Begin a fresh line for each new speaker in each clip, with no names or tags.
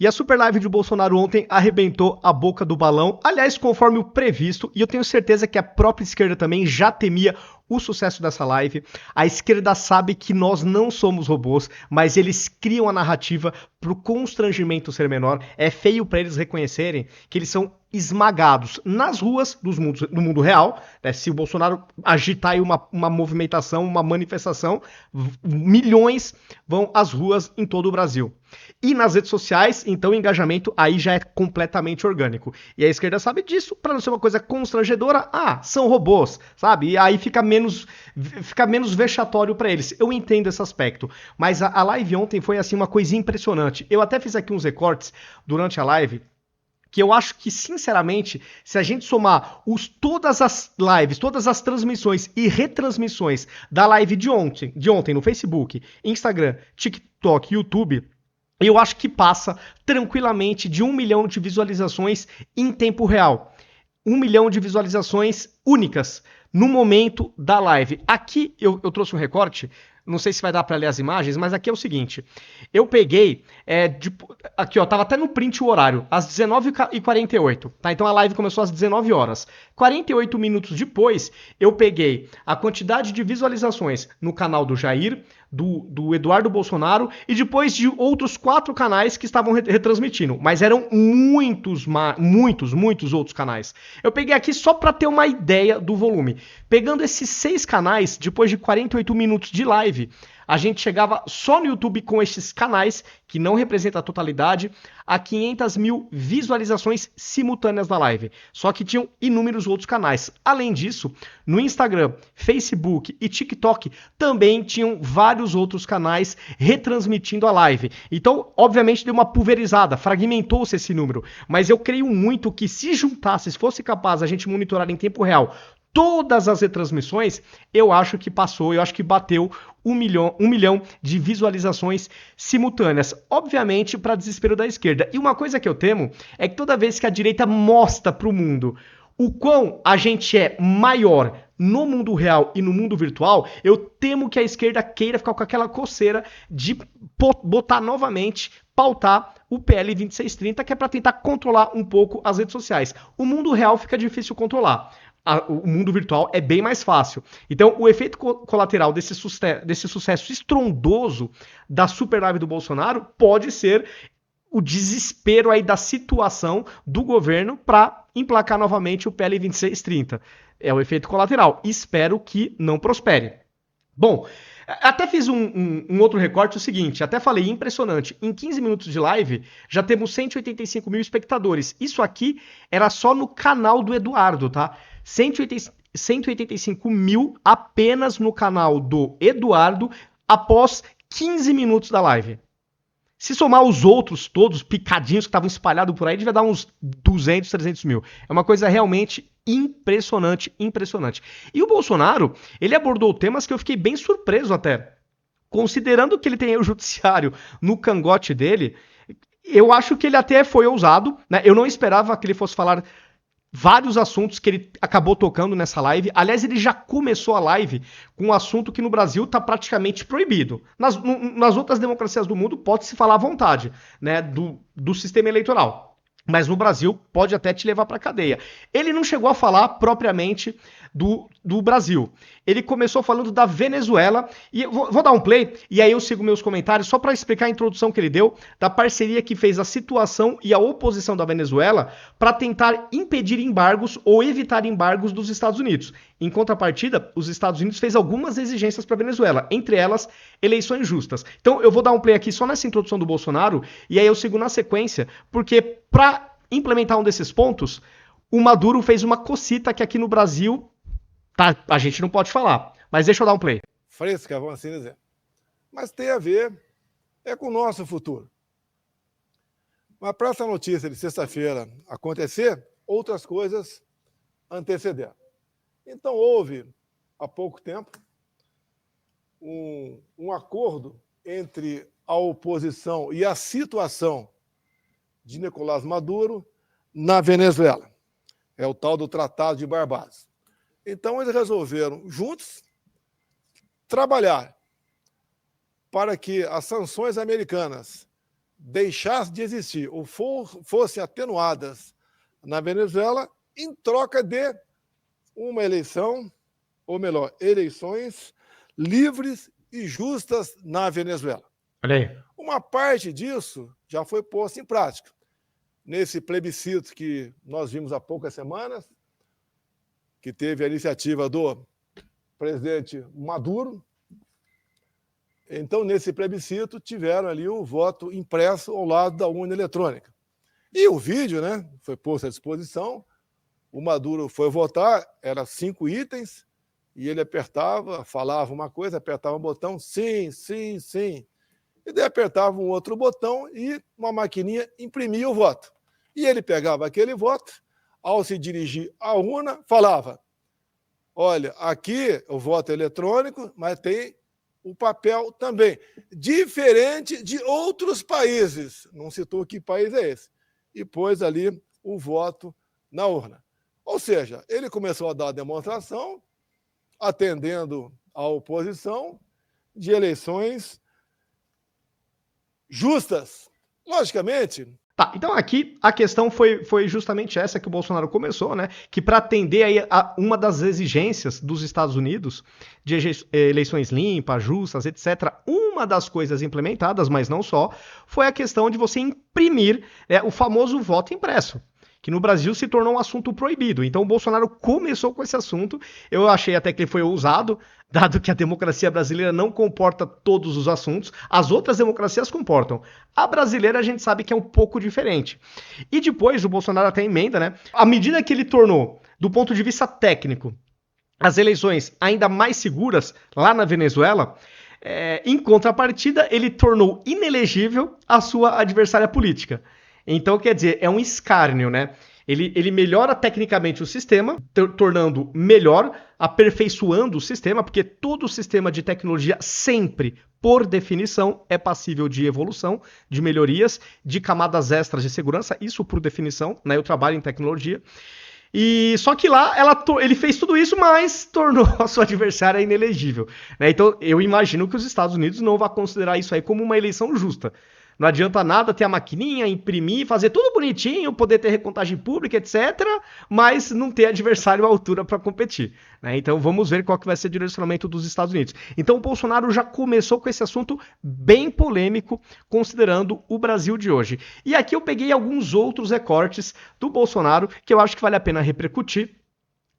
E a super live de Bolsonaro ontem arrebentou a boca do balão, aliás, conforme o previsto, e eu tenho certeza que a própria esquerda também já temia o sucesso dessa live. A esquerda sabe que nós não somos robôs, mas eles criam a narrativa para o constrangimento ser menor. É feio para eles reconhecerem que eles são esmagados nas ruas do mundo real, né? Se o Bolsonaro agitar aí uma movimentação, uma manifestação, milhões vão às ruas em todo o Brasil. E nas redes sociais, então o engajamento aí já é completamente orgânico. E a esquerda sabe disso, para não ser uma coisa constrangedora, são robôs, sabe? E aí fica menos vexatório para eles. Eu entendo esse aspecto, mas a live ontem foi assim uma coisa impressionante. Eu até fiz aqui uns recortes durante a live, que eu acho que, sinceramente, se a gente somar todas as lives, todas as transmissões e retransmissões da live de ontem no Facebook, Instagram, TikTok, YouTube, eu acho que passa tranquilamente de 1 milhão de visualizações em tempo real. 1 milhão de visualizações únicas no momento da live. Aqui eu trouxe um recorte, não sei se vai dar para ler as imagens, mas aqui é o seguinte, eu peguei, aqui ó, tava até no print o horário, às 19h48, tá? Então a live começou às 19 horas. 48 minutos depois, eu peguei a quantidade de visualizações no canal do Jair, do Eduardo Bolsonaro e depois de outros 4 canais que estavam retransmitindo, mas eram muitos outros canais. Eu peguei aqui só para ter uma ideia do volume. Pegando esses 6 canais, depois de 48 minutos de live, a gente chegava só no YouTube com esses canais, que não representa a totalidade, a 500 mil visualizações simultâneas da live. Só que tinham inúmeros outros canais. Além disso, no Instagram, Facebook e TikTok também tinham vários outros canais retransmitindo a live. Então, obviamente, deu uma pulverizada, fragmentou-se esse número. Mas eu creio muito que se juntasse, se fosse capaz a gente monitorar em tempo real todas as retransmissões, eu acho que passou, eu acho que bateu 1 milhão de visualizações simultâneas. Obviamente, para desespero da esquerda. E uma coisa que eu temo é que toda vez que a direita mostra para o mundo o quão a gente é maior no mundo real e no mundo virtual, eu temo que a esquerda queira ficar com aquela coceira de botar novamente, pautar o PL 2630, que é para tentar controlar um pouco as redes sociais. O mundo real fica difícil controlar. O mundo virtual é bem mais fácil. Então, o efeito colateral desse sucesso estrondoso da super live do Bolsonaro pode ser o desespero aí da situação do governo para emplacar novamente o PL 2630. É o efeito colateral. Espero que não prospere. Bom, até fiz um outro recorte, o seguinte, até falei, impressionante, em 15 minutos de live já temos 185 mil espectadores. Isso aqui era só no canal do Eduardo, tá? 185 mil apenas no canal do Eduardo após 15 minutos da live. Se somar os outros todos, picadinhos que estavam espalhados por aí, devia dar uns 200, 300 mil. É uma coisa realmente impressionante, impressionante. E o Bolsonaro, ele abordou temas que eu fiquei bem surpreso até. Considerando que ele tem o judiciário no cangote dele, eu acho que ele até foi ousado, né? Eu não esperava que ele fosse falar vários assuntos que ele acabou tocando nessa live. Aliás, ele já começou a live com um assunto que no Brasil está praticamente proibido. Nas outras democracias do mundo pode-se falar à vontade, né, do sistema eleitoral. Mas no Brasil pode até te levar para cadeia. Ele não chegou a falar propriamente do Brasil. Ele começou falando da Venezuela, e eu vou dar um play, e aí eu sigo meus comentários, só para explicar a introdução que ele deu, da parceria que fez a situação e a oposição da Venezuela para tentar impedir embargos ou evitar embargos dos Estados Unidos. Em contrapartida, os Estados Unidos fez algumas exigências para a Venezuela, entre elas, eleições justas. Então eu vou dar um play aqui só nessa introdução do Bolsonaro, e aí eu sigo na sequência, porque para implementar um desses pontos, o Maduro fez uma cocita que aqui no Brasil a gente não pode falar. Mas deixa eu dar um play.
Fresca, vamos assim dizer. Mas tem a ver com o nosso futuro. Mas para essa notícia de sexta-feira acontecer, outras coisas antecederam. Então houve, há pouco tempo, um acordo entre a oposição e a situação de Nicolás Maduro na Venezuela. É o tal do Tratado de Barbados. Então, eles resolveram, juntos, trabalhar para que as sanções americanas deixassem de existir ou fossem atenuadas na Venezuela em troca de uma eleição, ou melhor, eleições livres e justas na Venezuela.
Olha aí.
Uma parte disso já foi posta em prática. Nesse plebiscito que nós vimos há poucas semanas, que teve a iniciativa do presidente Maduro. Então, nesse plebiscito, tiveram ali o voto impresso ao lado da urna eletrônica. E o vídeo, né, foi posto à disposição. O Maduro foi votar, eram 5 itens, e ele apertava, falava uma coisa, apertava um botão, sim, sim, sim. E daí apertava um outro botão e uma maquininha imprimia o voto. E ele pegava aquele voto, ao se dirigir à urna, falava: olha, aqui o voto é eletrônico, mas tem o papel também. Diferente de outros países. Não citou que país é esse. E pôs ali o voto na urna. Ou seja, ele começou a dar a demonstração, atendendo à oposição, de eleições justas. Logicamente.
Tá, então aqui a questão foi justamente essa que o Bolsonaro começou, né? Que para atender aí a uma das exigências dos Estados Unidos de eleições limpas, justas, etc., uma das coisas implementadas, mas não só, foi a questão de você imprimir o famoso voto impresso, que no Brasil se tornou um assunto proibido. Então o Bolsonaro começou com esse assunto. Eu achei até que ele foi ousado, dado que a democracia brasileira não comporta todos os assuntos. As outras democracias comportam. A brasileira a gente sabe que é um pouco diferente. E depois o Bolsonaro até emenda, né? À medida que ele tornou, do ponto de vista técnico, as eleições ainda mais seguras lá na Venezuela, em contrapartida, ele tornou inelegível a sua adversária política. Então, quer dizer, é um escárnio, né? Ele melhora tecnicamente o sistema, tornando melhor, aperfeiçoando o sistema, porque todo sistema de tecnologia sempre, por definição, é passível de evolução, de melhorias, de camadas extras de segurança, isso por definição, né? Eu trabalho em tecnologia. E só que lá ele fez tudo isso, mas tornou a sua adversária inelegível, né? Então, eu imagino que os Estados Unidos não vão considerar isso aí como uma eleição justa. Não adianta nada ter a maquininha, imprimir, fazer tudo bonitinho, poder ter recontagem pública, etc., mas não ter adversário à altura para competir, né? Então vamos ver qual que vai ser o direcionamento dos Estados Unidos. Então o Bolsonaro já começou com esse assunto bem polêmico, considerando o Brasil de hoje. E aqui eu peguei alguns outros recortes do Bolsonaro que eu acho que vale a pena repercutir.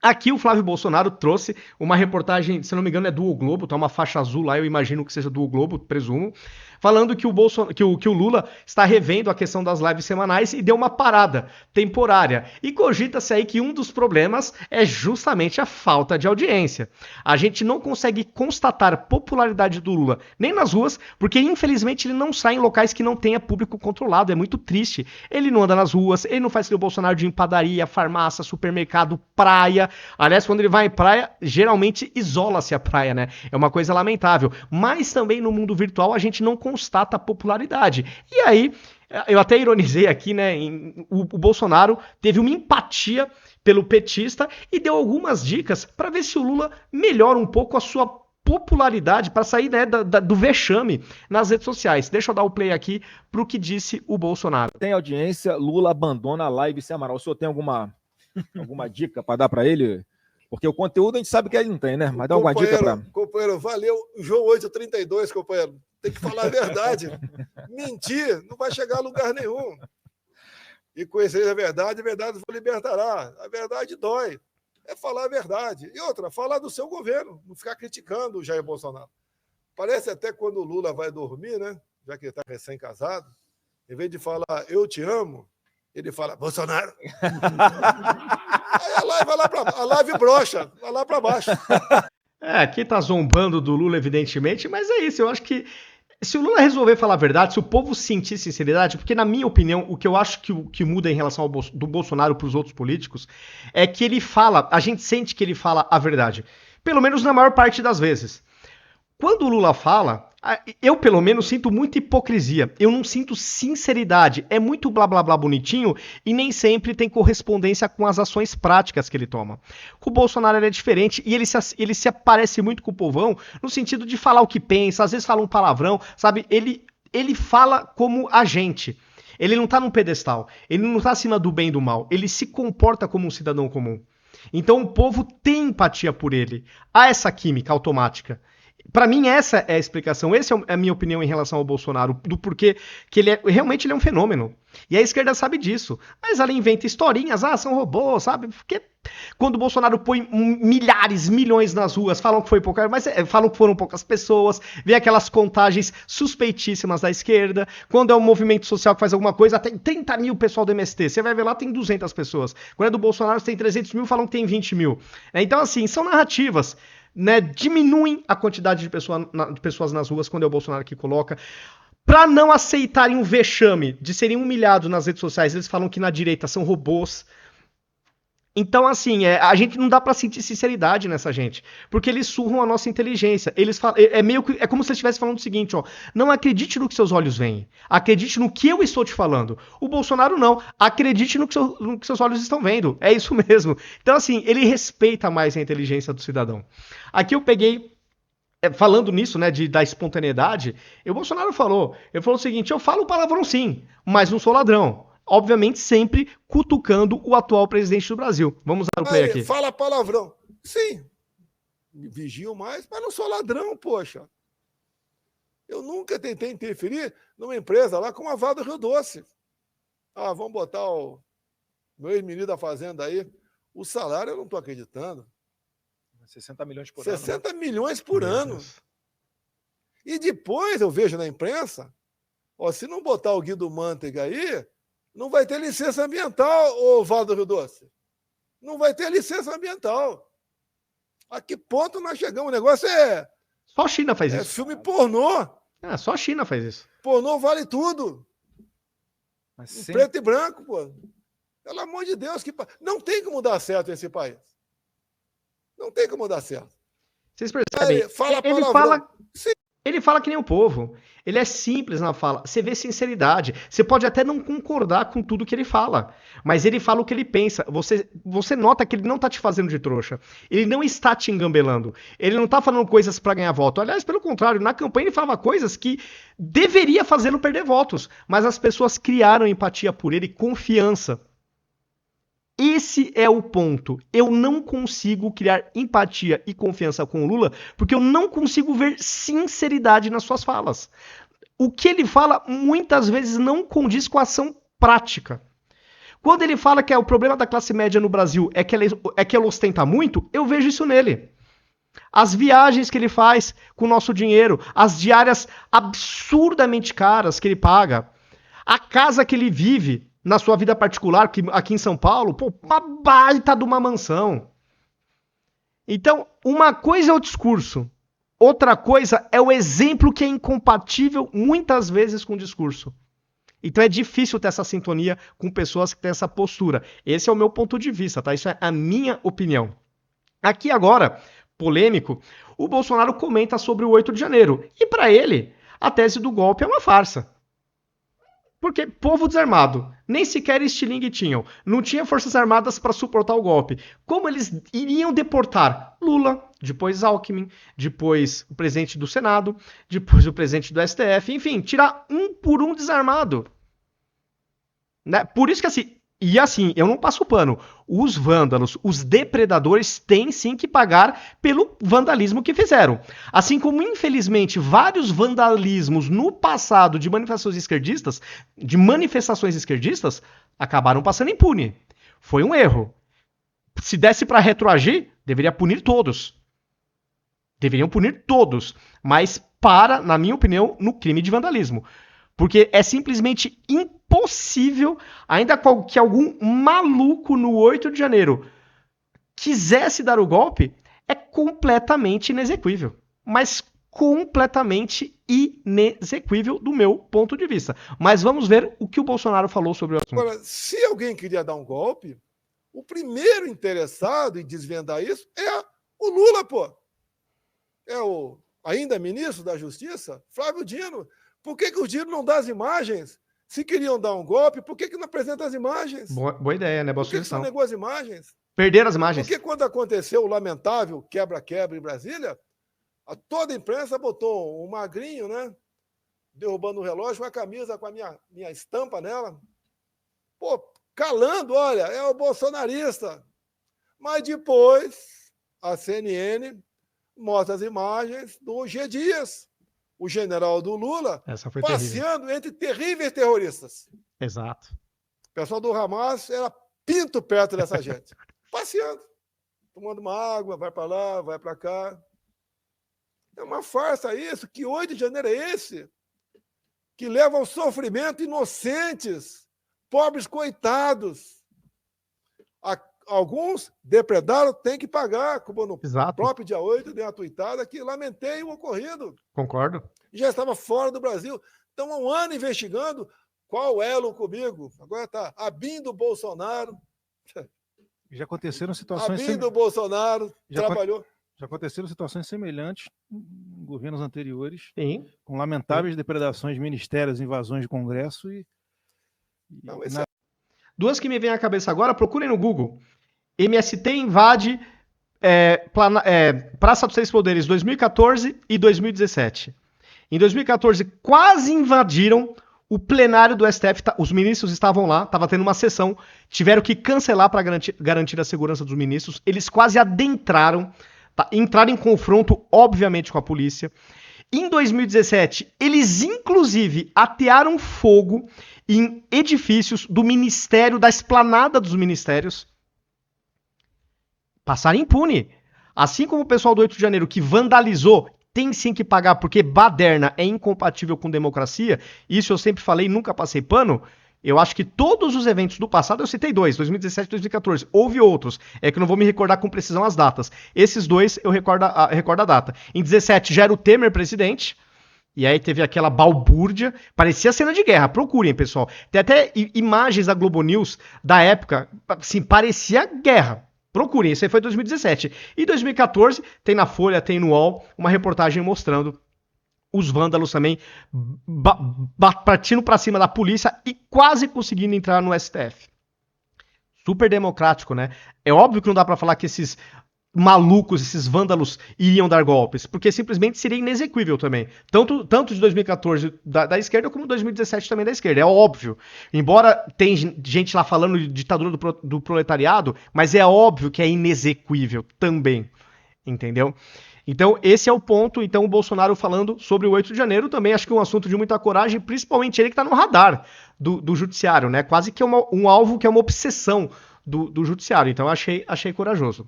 Aqui o Flávio Bolsonaro trouxe uma reportagem, se não me engano é do O Globo, tá uma faixa azul lá, eu imagino que seja do O Globo, presumo, falando que o Lula está revendo a questão das lives semanais e deu uma parada temporária. E cogita-se aí que um dos problemas é justamente a falta de audiência. A gente não consegue constatar popularidade do Lula nem nas ruas, porque infelizmente ele não sai em locais que não tenha público controlado, é muito triste. Ele não anda nas ruas, ele não faz que o Bolsonaro de ir em padaria, farmácia, supermercado, praia. Aliás, quando ele vai em praia, geralmente isola-se a praia, né? É uma coisa lamentável. Mas também no mundo virtual a gente não constata a popularidade. E aí, eu até ironizei aqui, né? O Bolsonaro teve uma empatia pelo petista e deu algumas dicas para ver se o Lula melhora um pouco a sua popularidade, para sair, né, do vexame nas redes sociais. Deixa eu dar o play aqui pro que disse o Bolsonaro.
Tem audiência, Lula abandona a live sem Amaral. O senhor tem alguma dica para dar para ele? Porque o conteúdo a gente sabe que ele não tem, né? Mas dá alguma dica para...
Companheiro, valeu. João 832, companheiro. Tem que falar a verdade. Mentir não vai chegar a lugar nenhum. E conhecer a verdade vos libertará. A verdade dói. É falar a verdade. E outra, falar do seu governo. Não ficar criticando o Jair Bolsonaro. Parece até quando o Lula vai dormir, né? Já que ele está recém-casado. Em vez de falar, eu te amo, ele fala, Bolsonaro. Aí a live brocha, vai lá para baixo.
Aqui tá zombando do Lula, evidentemente, mas é isso, eu acho que se o Lula resolver falar a verdade, se o povo sentir sinceridade, porque na minha opinião, o que eu acho que muda em relação do Bolsonaro para os outros políticos, é que ele fala, a gente sente que ele fala a verdade, pelo menos na maior parte das vezes. Quando o Lula fala, eu pelo menos sinto muita hipocrisia, eu não sinto sinceridade, é muito blá blá blá bonitinho e nem sempre tem correspondência com as ações práticas que ele toma. Com o Bolsonaro ele é diferente e ele se aparece muito com o povão no sentido de falar o que pensa, às vezes fala um palavrão, sabe, ele ele fala como a gente. Ele não tá num pedestal. Ele não tá acima do bem e do mal. Ele se comporta como um cidadão comum. Então o povo tem empatia por ele. Há essa química automática. Pra mim, essa é a explicação. Essa é a minha opinião em relação ao Bolsonaro, do porquê que realmente ele é um fenômeno. E a esquerda sabe disso. Mas ela inventa historinhas, são robôs, sabe? Porque quando o Bolsonaro põe milhares, milhões nas ruas, falam que foi pouca, mas falam que foram poucas pessoas, vê aquelas contagens suspeitíssimas da esquerda. Quando é um movimento social que faz alguma coisa, tem 30 mil pessoal do MST. Você vai ver lá, tem 200 pessoas. Quando é do Bolsonaro, tem 300 mil, falam que tem 20 mil. Então, assim, são narrativas. Né, diminuem a quantidade de pessoas nas ruas quando é o Bolsonaro que coloca. Para não aceitarem um vexame de serem humilhados nas redes sociais, eles falam que na direita são robôs. Então, assim, a gente não dá pra sentir sinceridade nessa gente, porque eles surram a nossa inteligência. Eles falam, meio que como se eles estivessem falando o seguinte, ó: não acredite no que seus olhos veem, acredite no que eu estou te falando. O Bolsonaro não, acredite no que seus olhos estão vendo. É isso mesmo. Então, assim, ele respeita mais a inteligência do cidadão. Aqui eu peguei, falando nisso, né, da espontaneidade, o Bolsonaro falou, ele falou o seguinte: eu falo palavrão sim, mas não sou ladrão. Obviamente, sempre cutucando o atual presidente do Brasil. Vamos dar o play aqui.
Fala palavrão. Sim. Me vigio mais, mas não sou ladrão, poxa. Eu nunca tentei interferir numa empresa lá com a Vale do Rio Doce. Vamos botar o meu ex-ministro da Fazenda aí. O salário eu não estou acreditando.
60 milhões por
60 milhões por ano. E depois eu vejo na imprensa, se não botar o Guido Mantega aí, não vai ter licença ambiental, ô Vale do Rio Doce. Não vai ter licença ambiental. A que ponto nós chegamos? O negócio
só a China faz isso.
É filme pornô.
Só a China faz isso.
Pornô vale tudo. Mas preto e branco, pô. Pelo amor de Deus, não tem como dar certo esse país. Não tem como dar certo.
Vocês percebem? Ele fala que nem o povo. Ele é simples na fala. Você vê sinceridade. Você pode até não concordar com tudo que ele fala, mas ele fala o que ele pensa. Você nota que ele não tá te fazendo de trouxa. Ele não está te engambelando. Ele não tá falando coisas para ganhar voto. Aliás, pelo contrário, na campanha ele falava coisas que deveria fazê-lo perder votos, mas as pessoas criaram empatia por ele, confiança. Esse é o ponto. Eu não consigo criar empatia e confiança com o Lula porque eu não consigo ver sinceridade nas suas falas. O que ele fala muitas vezes não condiz com a ação prática. Quando ele fala que o problema da classe média no Brasil é que ela ostenta muito, eu vejo isso nele. As viagens que ele faz com o nosso dinheiro, as diárias absurdamente caras que ele paga, a casa que ele vive na sua vida particular, que aqui em São Paulo, uma baita de uma mansão. Então, uma coisa é o discurso, outra coisa é o exemplo que é incompatível muitas vezes com o discurso. Então é difícil ter essa sintonia com pessoas que têm essa postura. Esse é o meu ponto de vista, tá? Isso é a minha opinião. Aqui agora, polêmico, o Bolsonaro comenta sobre o 8 de janeiro. E para ele, a tese do golpe é uma farsa. Porque povo desarmado, nem sequer estilingue tinham, não tinha forças armadas para suportar o golpe. Como eles iriam deportar Lula, depois Alckmin, depois o presidente do Senado, depois o presidente do STF, enfim, tirar um por um desarmado. Né? Por isso que assim, eu não passo pano. Os vândalos, os depredadores têm sim que pagar pelo vandalismo que fizeram. Assim como, infelizmente, vários vandalismos no passado de manifestações esquerdistas, acabaram passando impune. Foi um erro. Se desse para retroagir, deveria punir todos. Deveriam punir todos. Mas na minha opinião, no crime de vandalismo. Porque é simplesmente impossível, ainda que algum maluco no 8 de janeiro quisesse dar o golpe, é completamente inexequível. Mas completamente inexequível do meu ponto de vista. Mas vamos ver o que o Bolsonaro falou sobre o assunto.
Agora, se alguém queria dar um golpe, o primeiro interessado em desvendar isso é o Lula, pô. É o ainda ministro da Justiça, Flávio Dino. Por que o Dino não dá as imagens? Se queriam dar um golpe, por que não apresenta as imagens?
Boa ideia, né? Boa sugestão.
Por que não negou as imagens?
Perderam as imagens.
Porque quando aconteceu o lamentável quebra-quebra em Brasília, toda a imprensa botou um magrinho, né? derrubando o relógio, uma camisa com a minha estampa nela. Pô, calando, olha, é o bolsonarista. Mas depois, a CNN mostra as imagens do G. Dias, o general do Lula, passeando terrível entre terríveis terroristas.
Exato.
O pessoal do Hamas era pinto perto dessa gente. Passeando, tomando uma água, vai para lá, vai para cá. É uma farsa isso. Que 8 de janeiro é esse? Que leva ao sofrimento inocentes, pobres coitados. Alguns depredaram, tem que pagar, como no próprio dia 8, deu uma tuitada que lamentei o ocorrido.
Concordo.
Já estava fora do Brasil. Estão há um ano investigando qual elo comigo. Agora está abrindo Bolsonaro.
Já aconteceram situações...
Abrindo Bolsonaro, trabalhou...
Já aconteceram situações semelhantes em governos anteriores,
sim,
com lamentáveis depredações de ministérios, invasões de Congresso e...
Não,
Duas que me vêm à cabeça agora, procurem no Google. MST invade Praça dos Três Poderes 2014 e 2017. Em 2014, quase invadiram o plenário do STF. Os ministros estavam lá, estava tendo uma sessão, tiveram que cancelar para garantir a segurança dos ministros. Eles quase adentraram, entraram em confronto, obviamente, com a polícia. Em 2017, eles inclusive atearam fogo em edifícios do Ministério, da esplanada dos ministérios. Passaram impune. Assim como o pessoal do 8 de janeiro que vandalizou, tem sim que pagar, porque baderna é incompatível com democracia. Isso eu sempre falei, nunca passei pano. Eu acho que todos os eventos do passado, eu citei 2, 2017 e 2014. Houve outros, é que eu não vou me recordar com precisão as datas. Esses 2 eu recordo a data. Em 17 já era o Temer presidente, e aí teve aquela balbúrdia, parecia cena de guerra, procurem, pessoal. Tem até imagens da Globo News da época, assim, parecia guerra. Procurem, isso aí foi 2017. E 2014, tem na Folha, tem no UOL, uma reportagem mostrando os vândalos também partindo pra cima da polícia e quase conseguindo entrar no STF. Super democrático, né? É óbvio que não dá pra falar que esses malucos, esses vândalos iriam dar golpes, porque simplesmente seria inexequível também. Tanto de 2014 da esquerda, como 2017 também da esquerda, é óbvio. Embora tem gente lá falando de ditadura do proletariado, mas é óbvio que é inexequível também, entendeu? Então, esse é o ponto. Então, o Bolsonaro falando sobre o 8 de janeiro também, acho que é um assunto de muita coragem, principalmente ele que está no radar do judiciário, né? Quase que um alvo que é uma obsessão do judiciário. Então, achei corajoso.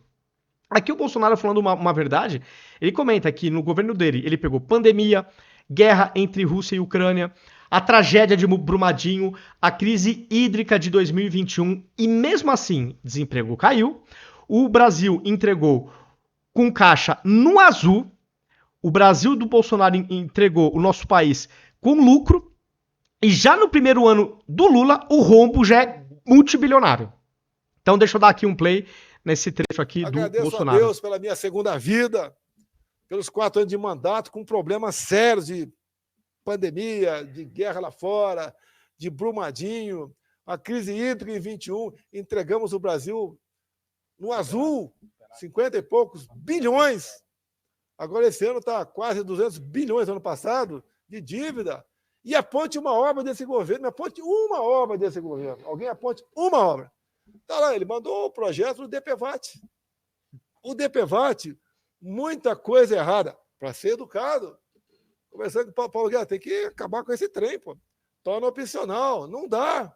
Aqui o Bolsonaro falando uma verdade, ele comenta que no governo dele, ele pegou pandemia, guerra entre Rússia e Ucrânia, a tragédia de Brumadinho, a crise hídrica de 2021, e mesmo assim, desemprego caiu, o Brasil entregou com caixa no azul, o Brasil do Bolsonaro entregou o nosso país com lucro, e já no primeiro ano do Lula, o rombo já é multibilionário. Então deixa eu dar aqui um play nesse trecho aqui do Bolsonaro.
Agradeço a Deus pela minha segunda vida, pelos 4 anos de mandato, com problemas sérios de pandemia, de guerra lá fora, de Brumadinho, a crise hídrica em 21, entregamos o Brasil no azul, 50 e poucos bilhões. Agora esse ano está quase 200 bilhões, ano passado, de dívida. E aponte uma obra desse governo, aponte uma obra desse governo. Alguém aponte uma obra. Tá lá, ele mandou o projeto do DPVAT. O DPVAT, muita coisa errada. Para ser educado. Conversando com o Paulo Guerra, tem que acabar com esse trem, pô. Torna opcional, não dá.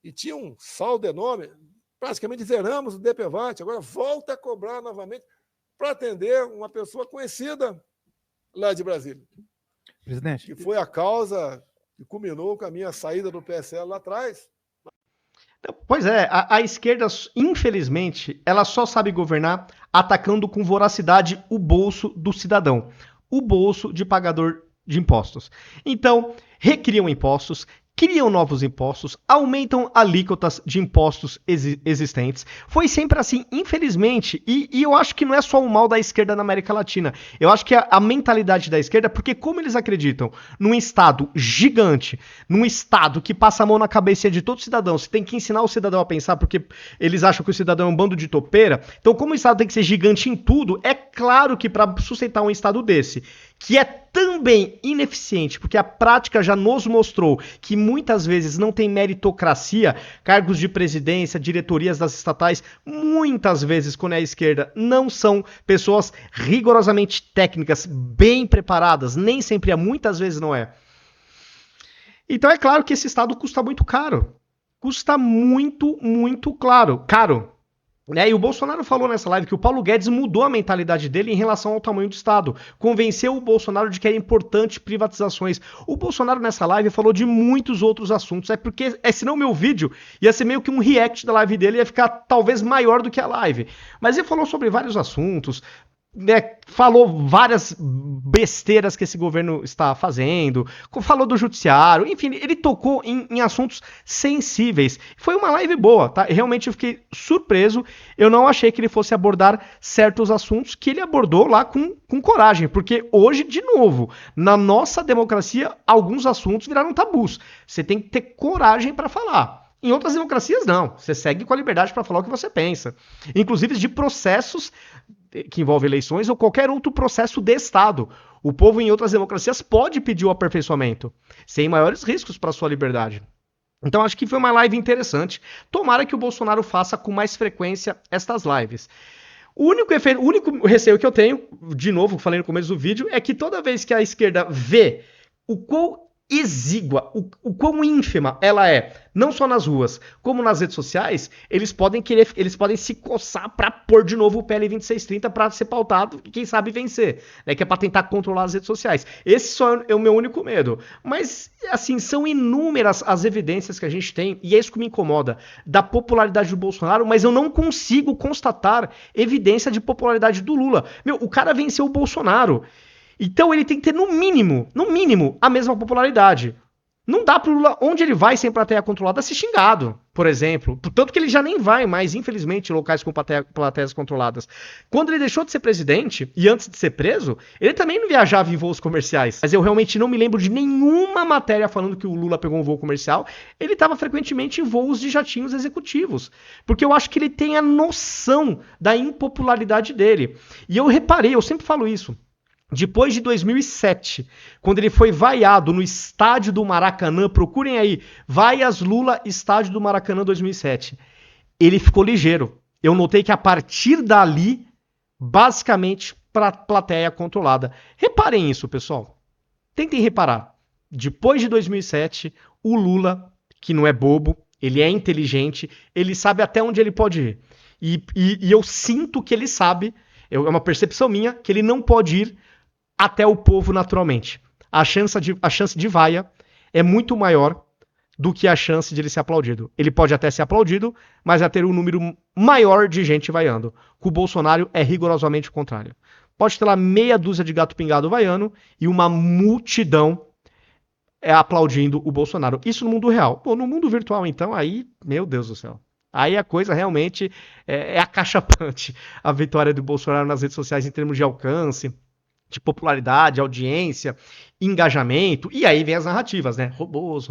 E tinha um saldo enorme. Praticamente zeramos o DPVAT, agora volta a cobrar novamente para atender uma pessoa conhecida lá de Brasília.
Presidente.
Que foi a causa que culminou com a minha saída do PSL lá atrás.
Pois é, a esquerda, infelizmente, ela só sabe governar atacando com voracidade o bolso do cidadão, o bolso de pagador de impostos. Então, recriam impostos, criam novos impostos, aumentam alíquotas de impostos existentes. Foi sempre assim, infelizmente, e eu acho que não é só um mal da esquerda na América Latina. Eu acho que a mentalidade da esquerda, porque como eles acreditam num Estado gigante, num Estado que passa a mão na cabeça de todo cidadão, você tem que ensinar o cidadão a pensar, porque eles acham que o cidadão é um bando de topeira. Então, como o Estado tem que ser gigante em tudo, é claro que para sustentar um Estado desse, que é também ineficiente, porque a prática já nos mostrou que muitas vezes não tem meritocracia, cargos de presidência, diretorias das estatais, muitas vezes, quando é a esquerda, não são pessoas rigorosamente técnicas, bem preparadas, nem sempre é, muitas vezes não é. Então é claro que esse Estado custa muito caro. Custa muito, muito caro. Né? E o Bolsonaro falou nessa live que o Paulo Guedes mudou a mentalidade dele em relação ao tamanho do Estado. Convenceu o Bolsonaro de que era importante privatizações. O Bolsonaro nessa live falou de muitos outros assuntos. É porque, senão o meu vídeo ia ser meio que um react da live dele, ia ficar talvez maior do que a live. Mas ele falou sobre vários assuntos, né, falou várias besteiras que esse governo está fazendo, falou do judiciário, enfim, ele tocou em assuntos sensíveis. Foi uma live boa, tá? Realmente eu fiquei surpreso, eu não achei que ele fosse abordar certos assuntos que ele abordou lá com coragem, porque hoje, de novo, na nossa democracia, alguns assuntos viraram tabus. Você tem que ter coragem para falar. Em outras democracias, não. Você segue com a liberdade para falar o que você pensa. Inclusive de processos que envolvem eleições ou qualquer outro processo de Estado. O povo em outras democracias pode pedir o aperfeiçoamento, sem maiores riscos para a sua liberdade. Então acho que foi uma live interessante. Tomara que o Bolsonaro faça com mais frequência estas lives. O único receio que eu tenho, de novo, falei no começo do vídeo, é que toda vez que a esquerda vê o quão exígua, o quão ínfima ela é, não só nas ruas, como nas redes sociais, eles podem se coçar para pôr de novo o PL 2630 para ser pautado e quem sabe vencer, né, que é para tentar controlar as redes sociais. Esse só é o meu único medo. Mas, assim, são inúmeras as evidências que a gente tem, e é isso que me incomoda, da popularidade do Bolsonaro, mas eu não consigo constatar evidência de popularidade do Lula. Meu, o cara venceu o Bolsonaro. Então ele tem que ter, no mínimo, a mesma popularidade. Não dá pro Lula, onde ele vai sem plateia controlada, ser xingado, por exemplo. Tanto que ele já nem vai mais, infelizmente, em locais com plateias controladas. Quando ele deixou de ser presidente, e antes de ser preso, ele também não viajava em voos comerciais. Mas eu realmente não me lembro de nenhuma matéria falando que o Lula pegou um voo comercial. Ele estava frequentemente em voos de jatinhos executivos. Porque eu acho que ele tem a noção da impopularidade dele. E eu reparei, eu sempre falo isso. Depois de 2007, quando ele foi vaiado no estádio do Maracanã, procurem aí, Vaias Lula, estádio do Maracanã 2007, ele ficou ligeiro. Eu notei que a partir dali, basicamente, para plateia controlada. Reparem isso, pessoal. Tentem reparar. Depois de 2007, o Lula, que não é bobo, ele é inteligente, ele sabe até onde ele pode ir. E eu sinto que ele sabe, é uma percepção minha, que ele não pode ir até o povo naturalmente. A chance de vaia é muito maior do que a chance de ele ser aplaudido. Ele pode até ser aplaudido, mas vai ter um número maior de gente vaiando. Com o Bolsonaro é rigorosamente o contrário. Pode ter lá meia dúzia de gato pingado vaiando e uma multidão aplaudindo o Bolsonaro. Isso no mundo real. Pô, no mundo virtual, então, aí, meu Deus do céu. Aí a coisa realmente é acachapante. A vitória do Bolsonaro nas redes sociais em termos de alcance, de popularidade, audiência, engajamento, e aí vem as narrativas, né? Robôs.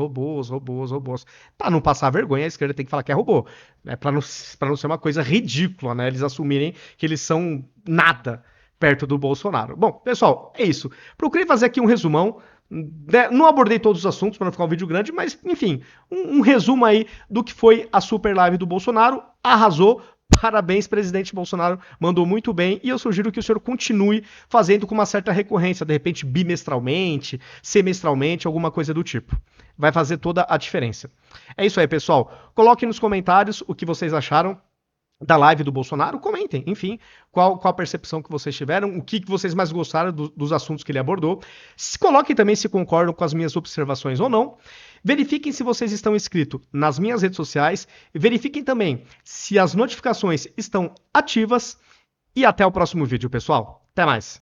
Pra não passar vergonha, a esquerda tem que falar que é robô, né? Pra não ser uma coisa ridícula, né? Eles assumirem que eles são nada perto do Bolsonaro. Bom, pessoal, é isso. Procurei fazer aqui um resumão. Não abordei todos os assuntos para não ficar um vídeo grande, mas, enfim, um resumo aí do que foi a super live do Bolsonaro. Arrasou. Parabéns, presidente Bolsonaro, mandou muito bem e eu sugiro que o senhor continue fazendo com uma certa recorrência, de repente bimestralmente, semestralmente, alguma coisa do tipo. Vai fazer toda a diferença. É isso aí, pessoal. Coloquem nos comentários o que vocês acharam da live do Bolsonaro, comentem, enfim, qual a percepção que vocês tiveram, o que vocês mais gostaram dos assuntos que ele abordou. Coloquem também se concordam com as minhas observações ou não. Verifiquem se vocês estão inscritos nas minhas redes sociais. Verifiquem também se as notificações estão ativas. E até o próximo vídeo, pessoal. Até mais.